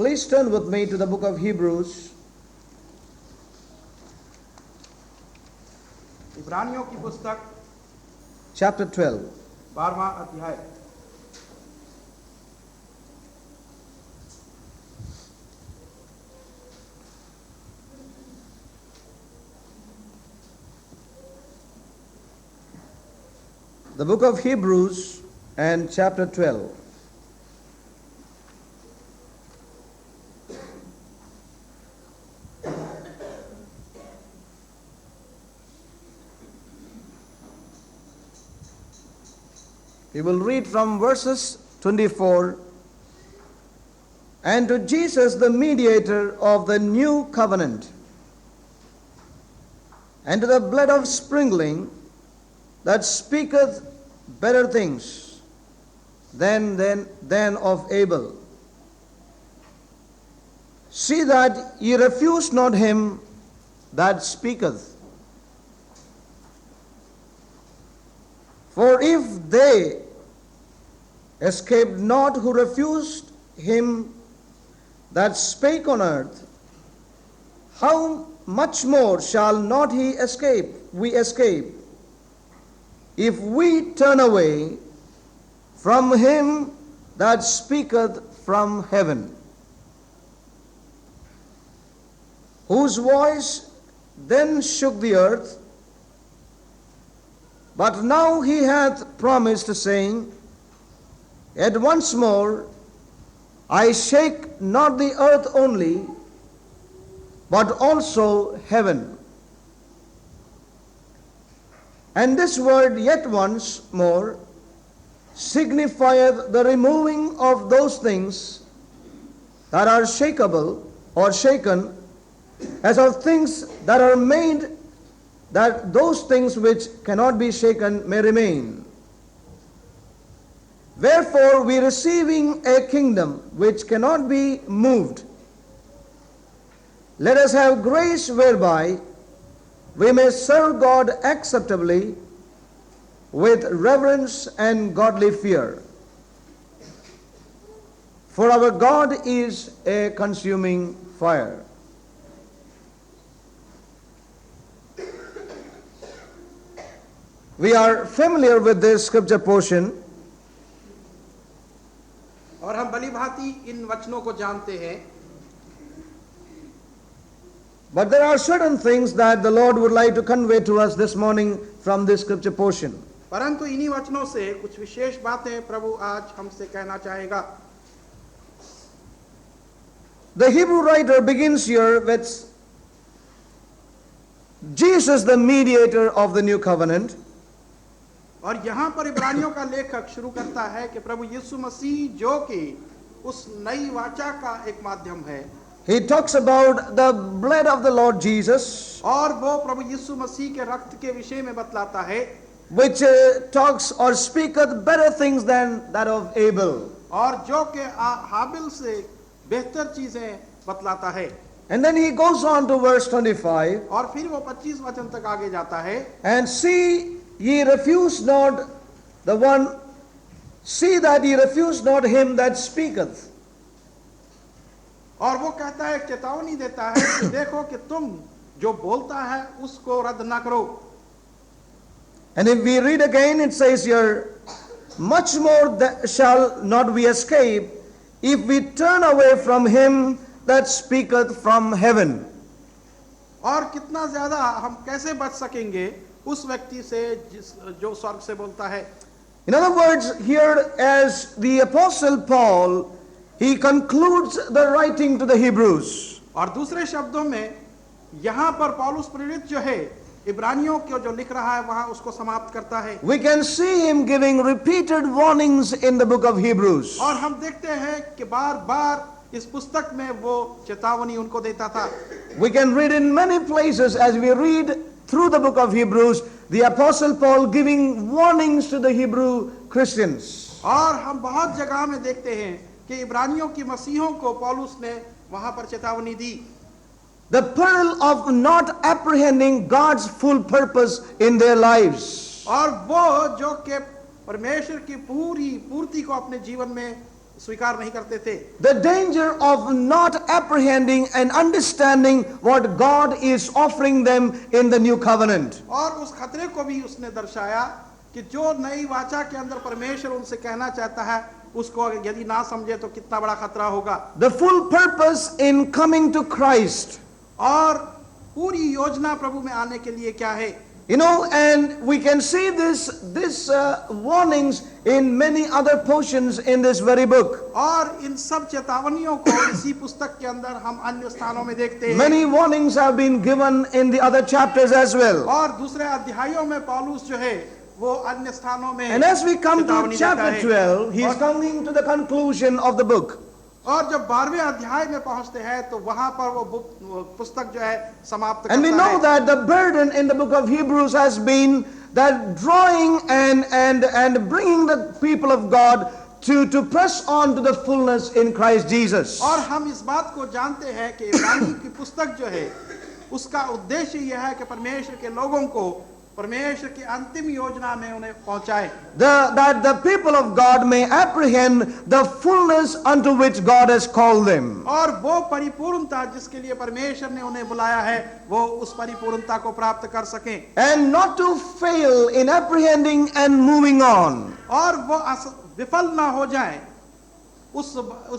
Please turn with me to the book of Hebrews, इब्रानियों की पुस्तक chapter 12. 12वां अध्याय। The book of Hebrews and chapter 12. We will read from verses 24. And to Jesus, the mediator of the new covenant, and to the blood of sprinkling that speaketh better things than of Abel. See that ye refuse not him that speaketh. For if they escaped not who refused him that spake on earth, how much more shall not we escape, if we turn away from him that speaketh from heaven, whose voice then shook the earth, but now he hath promised, saying, Yet once more I shake not the earth only, but also heaven. And this word, yet once more, signifieth the removing of those things that are shakeable or shaken, as of things that are made, that those things which cannot be shaken may remain. Wherefore, we receiving a kingdom which cannot be moved, let us have grace whereby we may serve God acceptably with reverence and godly fear. For our God is a consuming fire. We are familiar with this scripture portion. और हम भली भांति इन वचनों को जानते हैं, But there are certain things that the Lord would like to convey to us this morning from this scripture portion. परंतु इन्हीं वचनों से कुछ विशेष बातें प्रभु आज हमसे कहना चाहेगा। The Hebrew writer begins here with Jesus, the mediator of the new covenant. और यहाँ पर इब्रानियों का लेखक शुरू करता है कि प्रभु यीशु मसीह जो कि उस नई वाचा का एक माध्यम है, He talks about the blood of the Lord Jesus, और वो प्रभु यीशु मसीह के रक्त के विषय में बतलाता है, which talks or speaketh better things than that of Abel. और जो कि हाबिल से बेहतर चीजें बतलाता है। And then he goes on to verse 25, और फिर वो 25 वचन तक आगे जाता है, and see that ye refuse not him that speaketh. और वो कहता है, चेतावनी देता है कि देखो कि तुम जो बोलता है उसको रद्द ना करो। And if we read again, it says here, much more shall not we escape if we turn away from him that speaketh from heaven. और कितना ज्यादा हम कैसे बच सकेंगे उस व्यक्ति से जो स्वर्ग से बोलता है। In other words, here as the apostle Paul, he concludes the writing to the Hebrews. और दूसरे शब्दों में यहाँ पर पौलुस प्रेरित जो है इब्रानियों को जो लिख रहा है वहां उसको समाप्त करता है। We can see him giving repeated warnings in the book of Hebrews. और हम देखते हैं कि बार-बार इस पुस्तक में वो चेतावनी उनको देता था। We can read in many places as we read through the book of Hebrews, the apostle Paul giving warnings to the Hebrew Christians. और हम बहुत जगह में देखते हैं कि इब्रानियों की मसीहों को पौलुस ने वहां पर चेतावनी दी। The peril of not apprehending God's full purpose in their lives. और वो जो कि परमेश्वर की पूरी पूर्ति को अपने जीवन में स्वीकार नहीं करते थे। The danger of not apprehending and understanding what God is offering them in the new covenant. और उस खतरे को भी उसने दर्शाया कि जो नई वाचा के अंदर परमेश्वर उनसे कहना चाहता है उसको यदि ना समझे तो कितना बड़ा खतरा होगा। The full purpose in coming to Christ. और पूरी योजना प्रभु में आने के लिए क्या है? You know, and we can see this warnings in many other portions in this very book. और इन सब चेतावनियों को इसी पुस्तक के अंदर हम अन्य स्थानों में देखते हैं। Many warnings have been given in the other chapters as well. और दूसरे अध्यायों में पौलुस जो है वो अन्य स्थानों में And as we come चेतावनी to देता chapter है। 12, he is coming to the conclusion of the book. और जब 12वें अध्याय में पहुंचते हैं तो वहां पर वो पुस्तक जो है समाप्त And we करता know है। that the burden in the book of Hebrews has been that drawing and bringing the people of God to press on to the fullness in Christ Jesus. और हम इस बात को जानते हैं कि इब्रानी की पुस्तक जो है उसका उद्देश्य यह है कि परमेश्वर के लोगों को परमेश्वर की अंतिम योजना में उन्हें पहुंचाए। That the people of God may apprehend the fullness unto which God has called them. और वो परिपूर्णता जिसके लिए परमेश्वर ने उन्हें बुलाया है वो उस परिपूर्णता को प्राप्त कर सकें। And not to fail in apprehending and moving on. और वो विफल ना हो जाए उस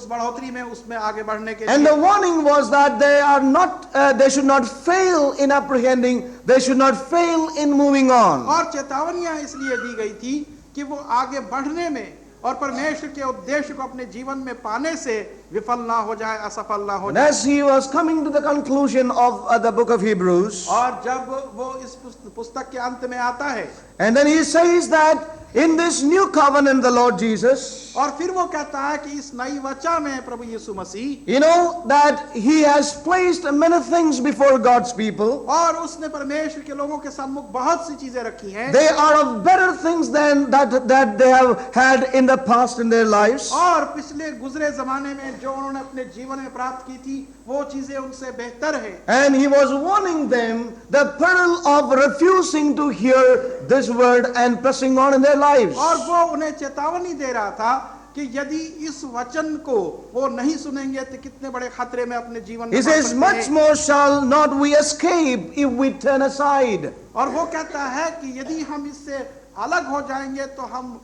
बढ़ोतरी में उसमें आगे बढ़ने के And लिए। the warning was that they should not fail in apprehending, they should not fail in moving on. और चेतावनियां इसलिए दी गई थी कि वो आगे बढ़ने में और परमेश्वर के उद्देश्य को अपने जीवन में पाने से विफल ना हो जाए, असफल ना हो And जाए। as he was coming to the conclusion of the book of Hebrews, और जब वो इस पुस्तक के अंत में आता है and then he says that in this new covenant the Lord Jesus, और फिर वो कहता है कि इस नई वाचा में प्रभु यीशु मसीह, you know that he has placed many things before God's people. और उसने परमेश्वर के लोगों के सम्मुख बहुत सी चीजें रखी हैं। They are of better things than that they have had in the past in their lives. और पिछले गुजरे जमाने में जो उन्होंने अपने जीवन में प्राप्त की थी वो चीजें उनसे बेहतर है। And he was warning them the peril of refusing to hear this word and pressing on in their lives. और वो उन्हें चेतावनी दे रहा था कि यदि इस वचन को वो नहीं सुनेंगे तो कितने बड़े खतरे में अपने जीवन में He पड़ says, सकते much हैं। more shall not we escape if we turn aside. और वो कहता है कि यदि हम इससे अलग हो जाएंगे तो हम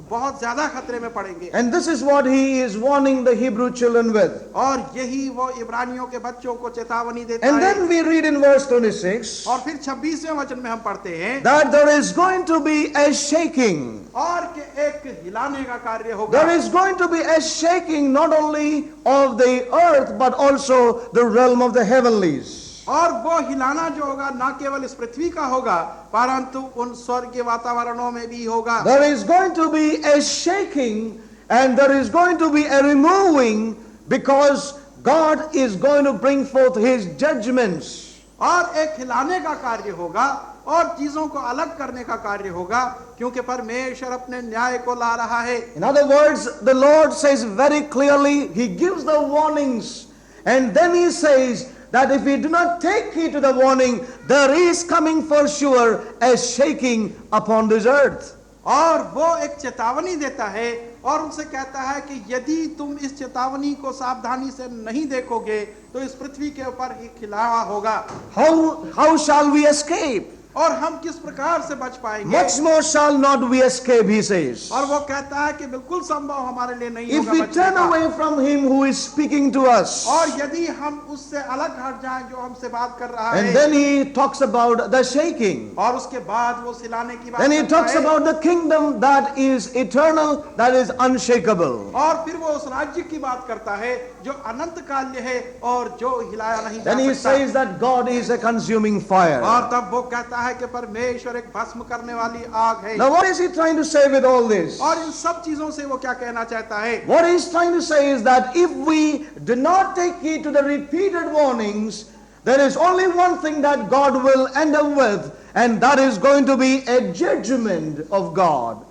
बहुत ज्यादा खतरे में पड़ेंगे। And this is what he is warning the Hebrew children with. और यही वो इब्रानियों के बच्चों को चेतावनी देता And है। then we read in verse 26 और फिर 26वें वचन में हम पढ़ते हैं that there is going to be a shaking. और कि एक हिलाने का कार्य होगा। There is going to be a shaking not only of the earth but also the realm of the heavenlies. और वो हिलाना जो होगा ना केवल इस पृथ्वी का होगा परंतु उन स्वर्ग के वातावरणों में भी होगा। There is going to be a shaking and there is going to be a removing because God is going to bring forth his judgments. और एक हिलाने का कार्य होगा और चीजों को अलग करने का कार्य होगा क्योंकि परमेश्वर अपने न्याय को ला रहा है। In other words, the Lord says very clearly, he gives the warnings and then he says that if we do not take heed to the warning, there is coming for sure a shaking upon this earth. और वो एक चेतावनी देता है और उनसे कहता है कि यदि तुम इस चेतावनी को सावधानी से नहीं देखोगे तो इस पृथ्वी के ऊपर एक हिलावा होगा। How shall we escape? और हम किस प्रकार से बच पाएंगे? Much more shall not we escape, he says. और वो कहता है कि बिल्कुल संभव हमारे लिए नहीं If होगा we बचने turn का। away from him who is speaking to us. और यदि हम उससे अलग हट जाएं जो हमसे बात कर रहा And है। then he talks about the shaking. और उसके बाद वो सिलाने की बात Then he करता talks है। about the kingdom that is eternal, that is unshakable. और फिर वो उस राज्य की बात करता है जो अनंत काल्य है और जो हिलाया नहीं Then he जा सकता। says that God is a consuming fire. और तब वो कहता है कि परमेश्वर एक भस्म करने वाली आग है। Now what is he trying to say with all this? और इन सब चीजों से वो क्या कहना चाहता है? What he's trying to say is that if we do not take heed to the repeated warnings, there is only one thing that God will end up with, and that is going to be a judgment of God.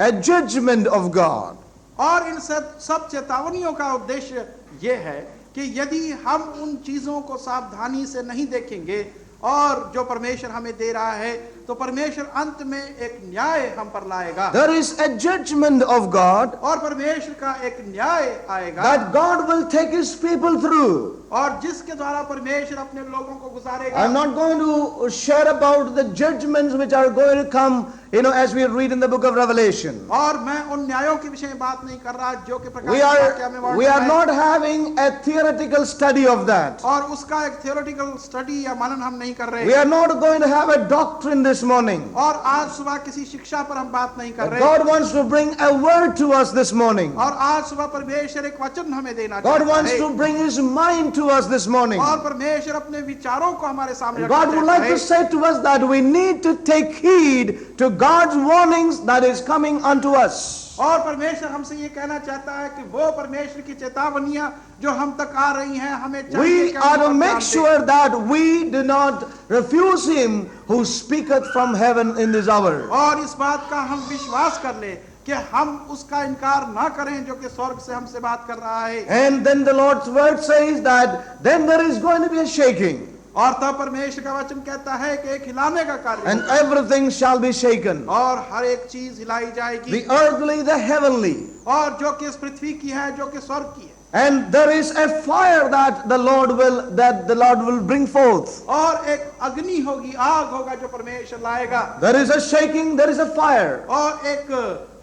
A judgment of God. और इन सब चेतावनियों का उद्देश्य ये है कि यदि हम उन चीजों को सावधानी से नहीं देखेंगे और जो परमेश्वर हमें दे रहा है, तो परमेश्वर अंत में एक न्याय हम पर लाएगा। There is a judgment of God और परमेश्वर का एक न्याय आएगा that God will take his people through. और जिसके द्वारा परमेश्वर अपने लोगों को गुजारेगा। I'm not going to share about the judgments which are going to come, as we read in the book of Revelation. और मैं उन न्यायों के विषय में बात नहीं कर रहा जो कि प्रकाशित We वाक्य में are, वर्णन we are है। not having a theoretical study of that. और उसका एक थियोरेटिकल स्टडी या मनन हम नहीं कर We रहे are not going to have a doctrine this morning. और आज सुबह किसी शिक्षा पर हम बात नहीं कर रहे God wants to bring a word to us this morning. और आज सुबह परमेश्वर एक वचन हमें देना God चाहता wants है to bring his mind to us this morning. और परमेश्वर अपने विचारों को हमारे सामने रखना God would चाहता like है। to say to us that we need to take heed to God's warnings that is coming unto us. और परमेश्वर हमसे ये कहना चाहता है कि वो परमेश्वर की चेतावनियां जो हम तक आ रही हैं हमें चाहिए We कि हम are उन to पर make ध्यान दें। sure that we do not refuse him who speaketh from heaven in this hour. और इस बात का हम विश्वास कर ले कि हम उसका इनकार ना करें जो कि स्वर्ग से हमसे बात कर रहा है। And then the Lord's word says that then there is going to be a shaking और तब परमेश्वर का वचन कहता है कि एक हिलाने का कार्य and होगा everything shall be shaken. और हर एक चीज हिलाई जाएगी The earthly, the heavenly. और जो कि इस पृथ्वी की है जो कि स्वर्ग की है। And there is a fire that the Lord will bring forth. और एक अग्नि होगी, आग होगा जो परमेश्वर लाएगा। There is a shaking, there is a fire. और एक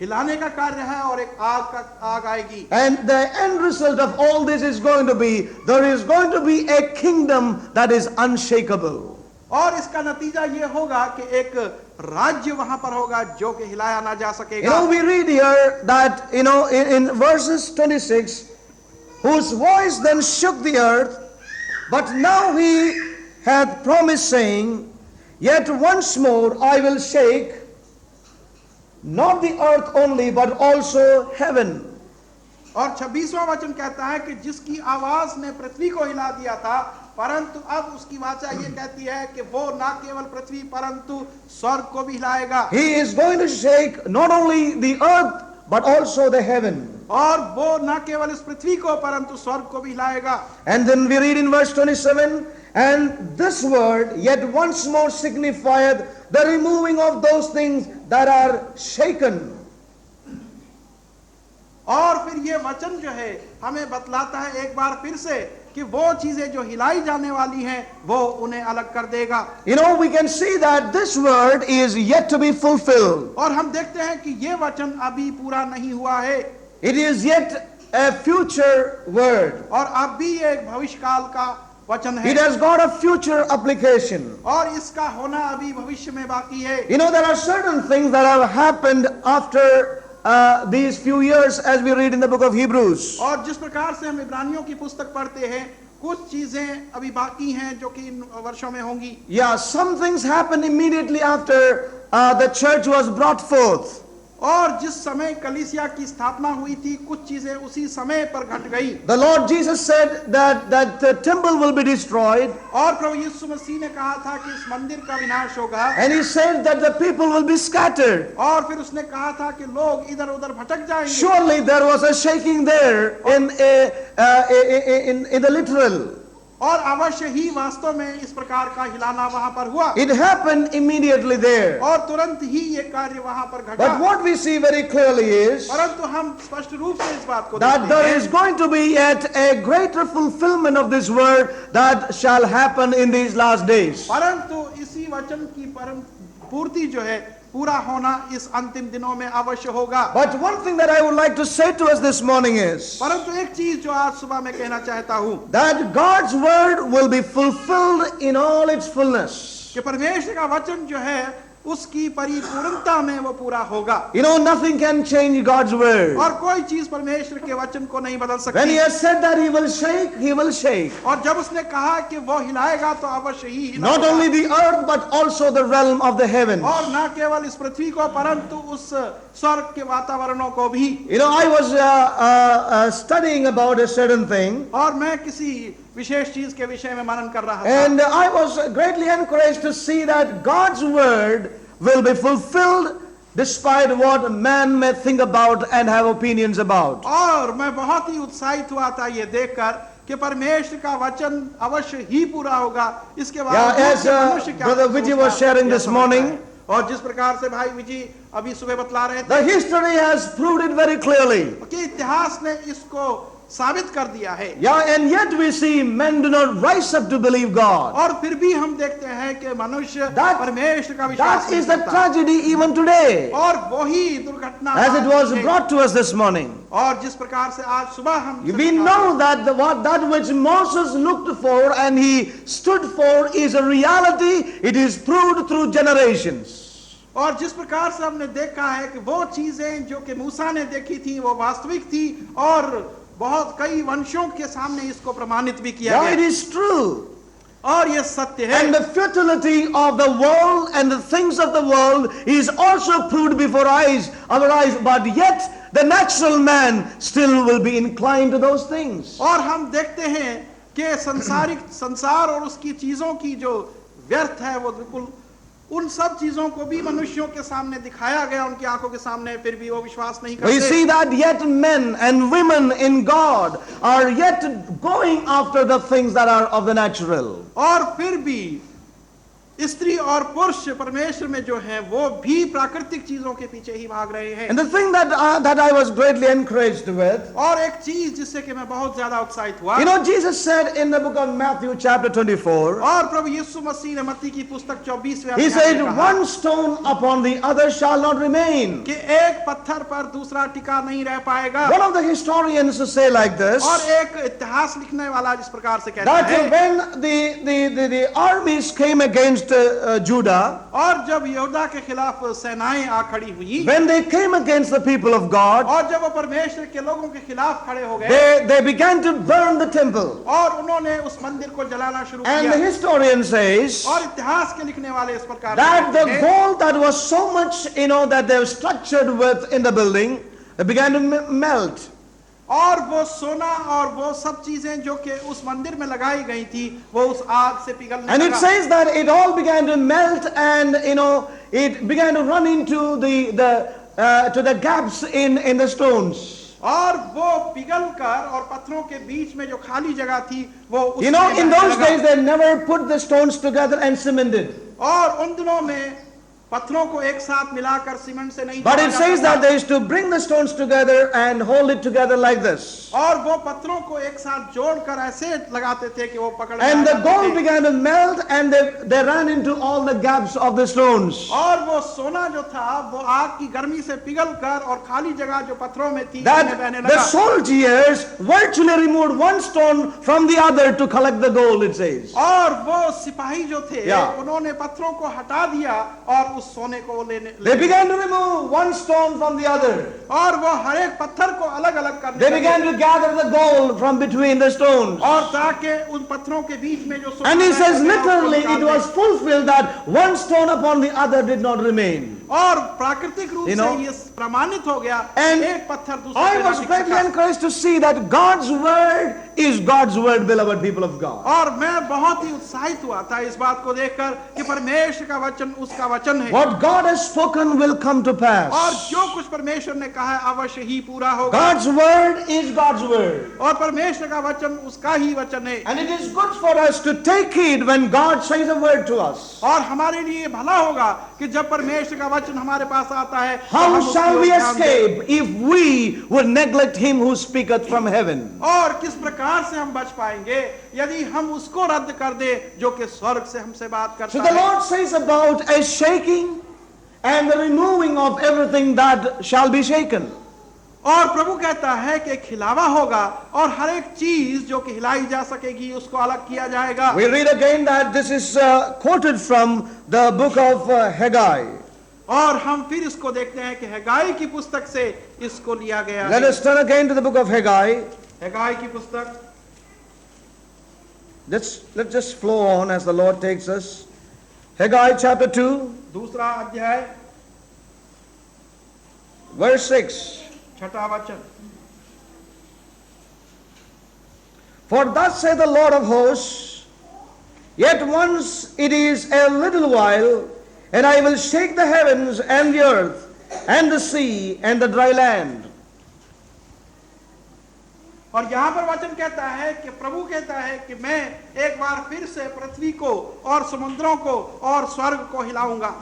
हिलाने का कार्य है और एक आग आएगी। And the end result of all this is going to be, there is going to be a kingdom that is unshakable. और इसका नतीजा ये होगा कि एक राज्य वहां पर होगा जो कि हिलाया ना जा सकेगा। We read here that, in verses 26, whose voice then shook the earth, but now he hath promised, saying, yet once more I will shake, not the earth only, but also heaven. और 26वां वचन कहता है कि जिसकी आवाज ने पृथ्वी को हिला दिया था, परंतु अब उसकी वाचा ये कहती है कि वो ना केवल पृथ्वी परंतु स्वर्ग को भी हिलाएगा। He is going to shake not only the earth, but also the heaven. और वो ना केवल इस पृथ्वी को परंतु स्वर्ग को भी हिलाएगा। And then we read in verse 27, and this word yet once more signifieth the removing of those things that are shaken. और फिर ये वचन जो है हमें बतलाता है एक बार फिर से कि वो चीजें जो हिलाई जाने वाली हैं वो उन्हें अलग कर देगा। We can see that this word is yet to be fulfilled. और हम देखते हैं कि ये वचन अभी पूरा नहीं हुआ है। It is yet a future word. और अब भी ये एक भविष्यकाल का वचन है। It has got a future application. और इसका होना अभी भविष्य में बाकी है। There are certain things that have happened after these few years, as we read in the book of Hebrews. और जिस प्रकार से हम इब्रानियों की पुस्तक पढ़ते हैं, कुछ चीजें अभी बाकी हैं जो कि इन वर्षों में होंगी। Yeah, some things happened immediately after the church was brought forth. और जिस समय कलीसिया की स्थापना हुई थी, कुछ चीजें उसी समय पर घट गई। The Lord Jesus said that the temple will be destroyed. और प्रभु यीशु मसीह ने कहा था कि इस मंदिर का विनाश होगा। And he said that the people will be scattered. और फिर उसने कहा था कि लोग इधर-उधर भटक जाएंगे। Surely there was a shaking there in the literal. और अवश्य ही वास्तव में इस प्रकार का हिलाना वहां पर हुआ। It happened immediately there. और तुरंत ही ये कार्य वहां पर घटा। But what we see very clearly is परंतु हम स्पष्ट रूप से इस बात को that देखते there हैं is going to be yet a greater fulfillment of this word that shall happen in these last days. परंतु इसी वचन की परम पूर्ति जो है पूरा होना इस अंतिम दिनों में अवश्य होगा। But one thing that I would like to say to us this morning is परंतु एक चीज जो आज सुबह मैं कहना चाहता हूं that God's word will be fulfilled in all its fullness. कि परमेश्वर का वचन जो है उसकी परिपूर्णता में वो पूरा होगा। Nothing can change God's word. और कोई चीज परमेश्वर के वचन को नहीं बदल When he सकती। has said that he will shake, he will shake. और जब उसने कहा कि वो हिलाएगा तो अवश्य ही हिलाएगा। Not only the earth but also the realm of the heavens. और न केवल इस पृथ्वी को परंतु उस स्वर्ग के वातावरणों को भी। I was studying about a certain thing. और मैं किसी विशेष चीज के विषय में मनन कर रहा था। And I was greatly encouraged to see that God's word will be fulfilled despite what man may think about and have opinions about. और मैं बहुत ही उत्साहित हुआ था ये देखकर कि परमेश्वर का वचन अवश्य ही पूरा होगा। इसके Yeah, बाद as Brother Vijay was sharing this morning, और जिस प्रकार से भाई विजय अभी सुबह बतला रहे थे the history has proved it very clearly. कि इतिहास ने इसको साबित कर दिया है। Yeah, and yet we see men do not rise up to believe God. और फिर भी हम देखते हैं कि मनुष्य That- परमेश्वर का विश्वास That नहीं is the करता। tragedy even today, और वही दुर्घटना as it आज was है। brought to us this morning. और जिस प्रकार से आज सुबह हम We know that that which Moses looked for and he stood for is a reality. It is proved through generations. और जिस प्रकार से हमने देखा है कि वो चीजें जो कि मूसा ने देखी थी वो वास्तविक थी और बहुत कई वंशों के सामने इसको प्रमाणित भी किया Yeah, it गया is true. और ये सत्य है। And the futility of the world and the things of the world is also proved before our eyes, but yet the natural man still will be inclined to those things. और हम देखते हैं कि संसार और उसकी चीजों की जो व्यर्थ है वो बिल्कुल उन सब चीजों को भी मनुष्यों के सामने दिखाया गया उनकी आंखों के सामने, फिर भी वो विश्वास नहीं We करते। see that yet men and women in God are yet going after the things that are of the natural. और फिर भी स्त्री और पुरुष परमेश्वर में जो है वो भी प्राकृतिक चीजों के पीछे ही भाग रहे हैं। And the thing that I was greatly encouraged with, और एक चीज जिससे कि मैं बहुत ज्यादा उत्साहित हुआ, you know, Jesus said in the book of Matthew chapter 24, और प्रभु यीशु मसीह ने मत्ती की पुस्तक 24वें he अध्याय said, में कहा one stone upon the other shall not remain. कि एक पत्थर पर दूसरा टिका नहीं रह पाएगा। One of the historians say like this, और एक इतिहास लिखने वाला जिस प्रकार से कहता that है, when the armies came against Judah, और जब यहूदा के खिलाफ सेनाएं आ खड़ी हुई, when they came against the people of God, और जब वो परमेश्वर के लोगों के खिलाफ खड़े हो गए, they began to burn the temple. और उन्होंने उस मंदिर को जलाना शुरू And the किया। historian says और इतिहास के लिखने वाले इस प्रकार that the से gold that was so much, that they were structured with in the building, they began to melt. और वो सोना और वो सब चीजें जो कि उस मंदिर में लगाई गई थी वो उस आग से पिघलने And it लगा। says that it all began to melt, and it began to run into the gaps in the stones. और वो पिघल कर और पत्थरों के बीच में जो खाली जगह थी वो उसमें In बहने those लगा। days they never put the stones together and cemented. और उन दिनों में पत्थरों को एक साथ मिलाकर सीमेंट से नहीं But जोड़ा it says जाता that था। they used to bring the stones together and hold it together like this. और वो पत्थरों को एक साथ जोड़कर ऐसे लगाते थे कि वो पकड़ में And आ the जाते gold थे। began to melt, and they ran into all the gaps of the stones. और वो सोना जो था वो आग की गर्मी से पिघल कर और खाली जगह जो पत्थरों में थी उसमें That बहने the लगा। soldiers virtually removed one stone from the other to collect the gold, it says. और वो सिपाही जो थे Yeah. उन्होंने पत्थरों को हटा दिया और उस सोने को लेने They began to remove one stone from the other. और वो हर एक पत्थर को अलग अलग करने They लगे। began to gather the gold from between the stones. और ताकि उन पत्थरों के बीच में जो सोना And he है, says उसको literally निकाल it दें। was fulfilled that one stone upon the other did not remain. और प्राकृतिक रूप You know, से ये प्रमाणित हो गया and एक पत्थर दूसरे I पे was ना टिक greatly सका। encouraged to see that God's word is God's word, beloved people of God. और मैं बहुत ही उत्साहित हुआ था इस बात को देखकर कि परमेश्वर का वचन उसका वचन है What God has spoken will come to और pass. जो कुछ परमेश्वर ने कहा है अवश्य ही पूरा होगा God's word is God's word. और परमेश्वर का वचन उसका ही वचन है। And it is good for us to take heed when God says a word to us. और हमारे लिए भला होगा कि जब परमेश्वर का वचन हमारे पास आता है तो How हम उसकी shall ओर we ध्यान दें। escape if we would neglect him who speaketh from heaven? और किस प्रकार से हम बच पाएंगे यदि हम उसको रद्द कर दे जो कि स्वर्ग से हमसे बात So करता the है। Lord says about a shaking and the removing of everything that shall be shaken. और प्रभु कहता है कि खिलावा होगा और हर एक चीज जो कि हिलाई जा सकेगी उसको अलग किया जाएगा। We read again that this is quoted from the book of Haggai. और हम फिर इसको देखते हैं कि हगाई की पुस्तक से इसको लिया गया Let है। us turn again to the book of Haggai. हगाई की पुस्तक Let's just flow on as the Lord takes us. Haggai chapter 2, दूसरा अध्याय verse 6. छठा वचन। For thus saith the Lord of hosts, yet once it is a little while, and I will shake the heavens and the earth and the sea and the dry land. और यहाँ पर वचन कहता है कि प्रभु कहता है कि मैं एक बार फिर से पृथ्वी को और समुद्रों को और स्वर्ग को हिलाऊंगा.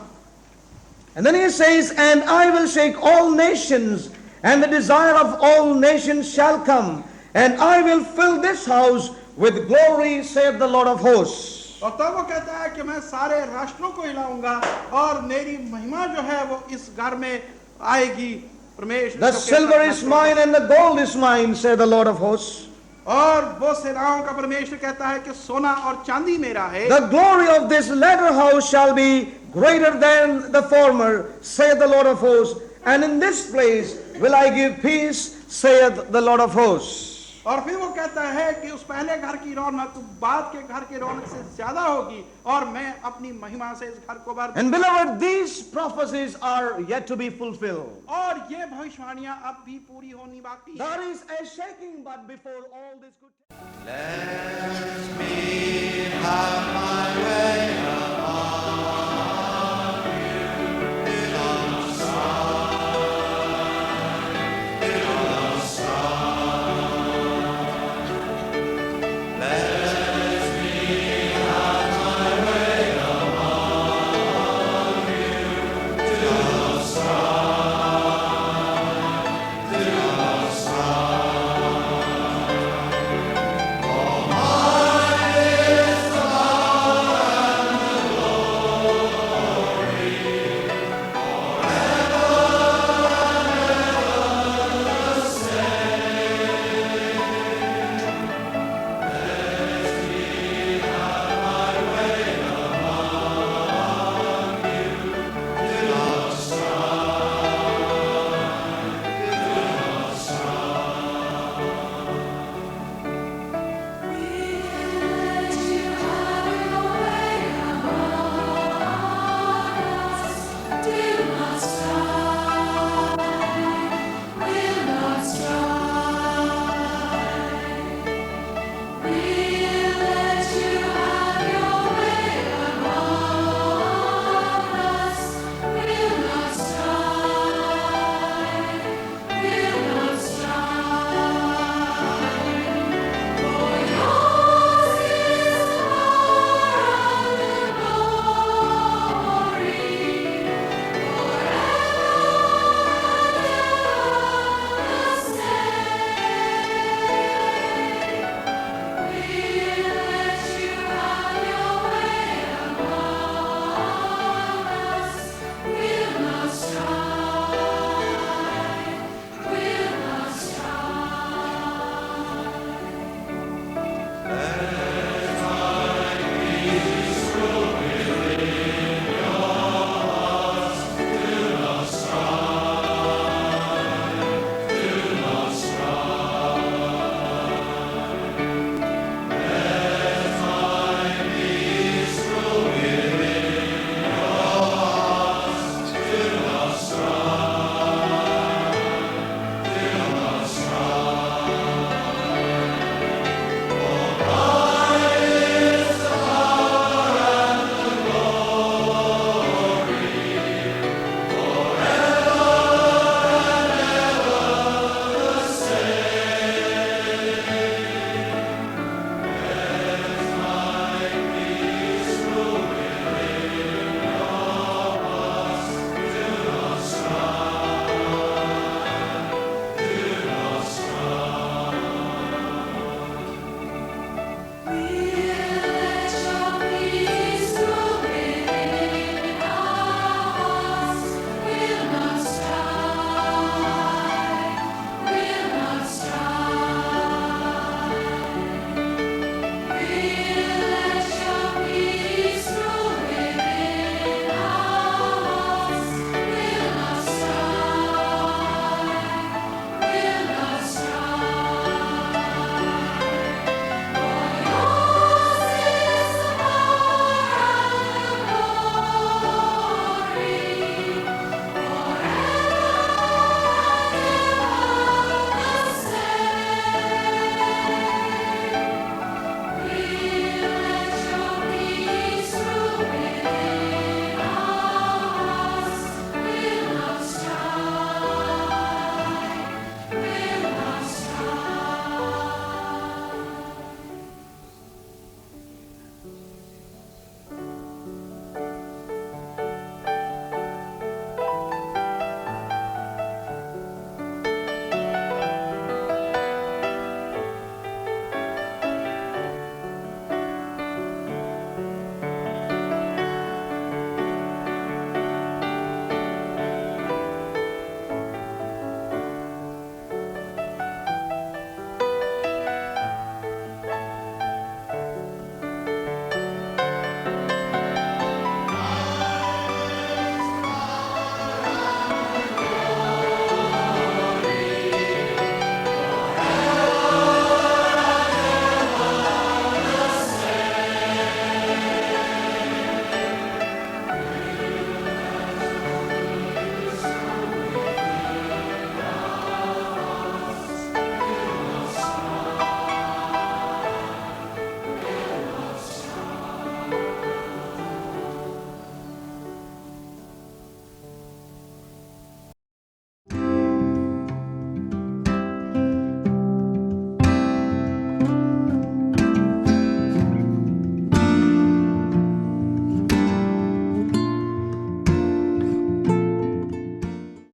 And then he says, and I will shake all nations, and the desire of all nations shall come, and I will fill this house with glory, saith the Lord of hosts. और तब वो कहता है कि मैं सारे राष्ट्रों को हिलाऊंगा और मेरी महिमा जो है वो इस घर में आएगी. परमेश्वर The silver is mine and the gold is mine, saith the Lord of hosts. और वो सेनाओं का परमेश्वर कहता है कि सोना और चांदी मेरा है. The glory of this latter house shall be greater than the former, saith the Lord of hosts. And in this place will I give peace, saith the Lord of hosts. और फिर वो कहता है कि उस पहले घर की रौनक बाद के घर की रौनक से ज्यादा होगी और मैं अपनी महिमा से इस घर को भर. And beloved, these prophecies are yet to be fulfilled. और ये भविष्यवाणियां अब भी पूरी होनी बाकी है. There is a shaking, but before all this could Let me